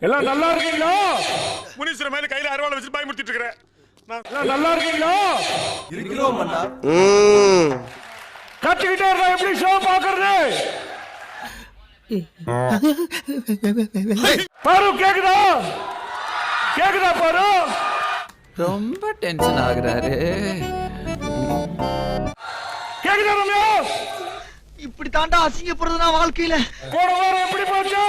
எல்லாம் நல்லா இருக்கீங்களா? முனீஸ்வரன் மேல கையில அருவாளை வச்சு பயமுறுத்திட்டு இருக்கிறேன். எல்லாம் நல்லா இருக்கீங்களா? இருக்கிறோம் அண்ணா. கத்திக்கிட்டே இருந்தா எப்படி ஷோ பாக்குறது? பாரு கேக்குதா? கேக்குதா பாரு? ரொம்ப டென்ஷன் ஆகுறாரு. கேக்குதா ரம்யா? இப்படி தாண்டா அசிங்கப்படுறதுனா வாழ்க்கையில. போன வாரம் எப்படி போச்சு?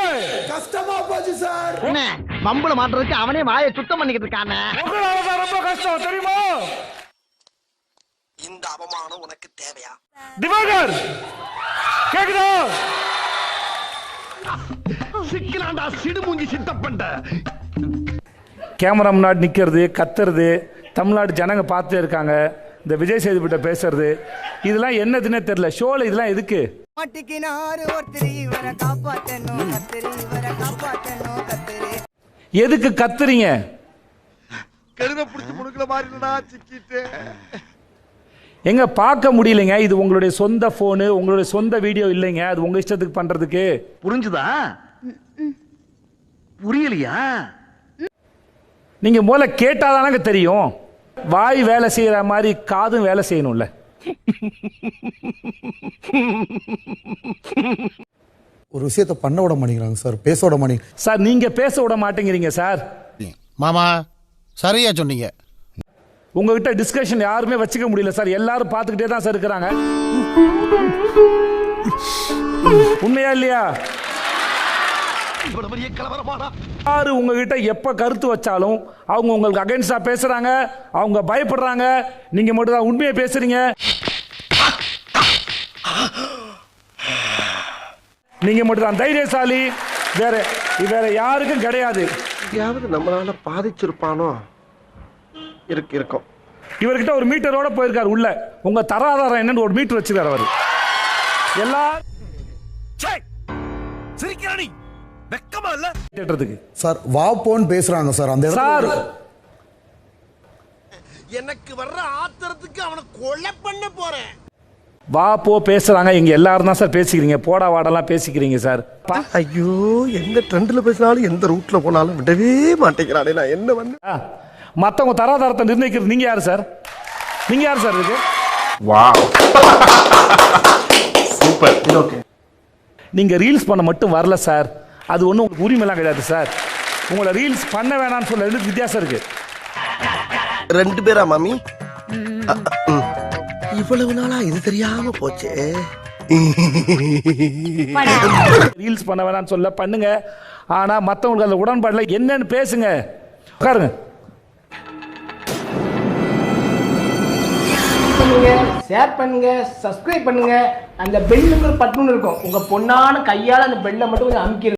கஷ்டமா போச்சு சார். என்ன பம்புல மாட்டுறதுக்கு அவனே வாயை சுத்தம் பண்ணிக்கிட்டு இருக்கானே. உங்களால ரொம்ப கஷ்டம் தெரியுமா? இந்த அவமானம் உனக்கு தேவையா? திவாகர் கேக்குதா? சிக்கலாண்டா சிடுமூஞ்சி சித்தப்பண்ட. கேமரா முன்னாடி நிற்கிறது, கத்துறது, தமிழ்நாடு ஜனங்க பார்த்துட்டே இருக்காங்க. இந்த விஜய் சேதுபதிட்ட பேசுறது, இதெல்லாம் என்னதுன்னே தெரியல. ஷோல இதெல்லாம் எதுக்கு? எதுக்கு கத்துறீங்க? கருத புடிச்சு முடுக்கல மாறிடா சிக்கிட்டு. எங்க பார்க்க முடியலைங்க. இது உங்களுடைய சொந்த போனு, உங்களுடைய சொந்த வீடியோ இல்லைங்க. அது உங்க இஷ்டத்துக்கு பண்றதுக்கு. புரிஞ்சுதா? புரியலையா? நீங்க முதல்ல கேட்டாதானங்க தெரியும். வாய் வேலை செய்யற மாதிரி காதும் வேலை செய்யணும்ல. ஒரு விஷயத்தை பண்ண விட மாட்டேங்கிறாங்க சார், பேச விட மாட்டேங்க சார். நீங்க பேச விட மாட்டேங்கிறீங்க சார். மாமா சரியா சொன்னீங்க. உங்ககிட்ட டிஸ்கஷன் யாருமே வச்சுக்க முடியல சார். எல்லாரும் பார்த்துக்கிட்டே தான் சார் இருக்கிறாங்க. உண்மையா இல்லையா? யாரு உங்ககிட்ட எப்ப கருத்து வச்சாலும் அவங்க உங்களுக்கு அகைன்ஸ்டா பேசுறாங்க, அவங்க பயப்படுறாங்க. நீங்க மட்டும் தான் உண்மையை பேசுறீங்க. நீங்க மட்டும் தான் தைரியசாலி. வேற யாருக்கும் கிடையாது. யாவது நம்மளால பாதிச்சிருப்பானோ? இருக்கும். இவர்கிட்ட ஒரு மீட்டரோட போயிருக்காரு உள்ள. உங்க தராதாரம் என்னன்னு ஒரு மீட்டர் வச்சிருக்காரு அவர். எல்லா சிரிக்கிறானி வெக்கமா இல்ல கேட்டதுக்கு சார். வா போன்னு பேசுறாங்க சார் அந்த சார். எனக்கு வர்ற ஆத்திரத்துக்கு அவனை கொலை பண்ண போறேன். வா போ பேசுறாங்க. இங்க எல்லாரும் தான் சார் பேசிக்கிறீங்க. போடா வாடெல்லாம் பேசிக்கிறீங்க சார். ஐயோ, எந்த ட்ரெண்ட்ல பேசினாலும் எந்த ரூட்ல போனாலும் விடவே மாட்டேங்கிறானே. நான் என்ன பண்ண? மத்தவங்க தராதாரத்தை நிர்ணயிக்கிறது நீங்க யாரு சார்? நீங்க யாரு சார் இதுக்கு? Wow super. ஓகே, நீங்க ரீல்ஸ் பண்ண மட்டும் வரல சார். அது ஒன்றும் உங்களுக்கு உரிமைலாம் கிடையாது சார். உங்களை ரீல்ஸ் பண்ண வேணாம்னு சொல்ல வித்தியாசம் இருக்கு. 2 பேரா மாமி? இவ்வளவு நாளா இது தெரியாம போச்சே. ரீல்ஸ் பண்ண வேணாம்னு சொல்ல பண்ணுங்க. ஆனா மத்தவங்களுக்கு அந்த உடன்பாடுல என்னன்னு பேசுங்க. உட்காருங்க. ஷேர் பண்ணுங்க, சப்ஸ்கிரைப் பண்ணுங்க. அந்த பெல்லுங்கிற பட்டன் இருக்கும். உங்க பொண்ணான கையால அந்த பெல்லை மட்டும் கொஞ்சம் அமுக்கி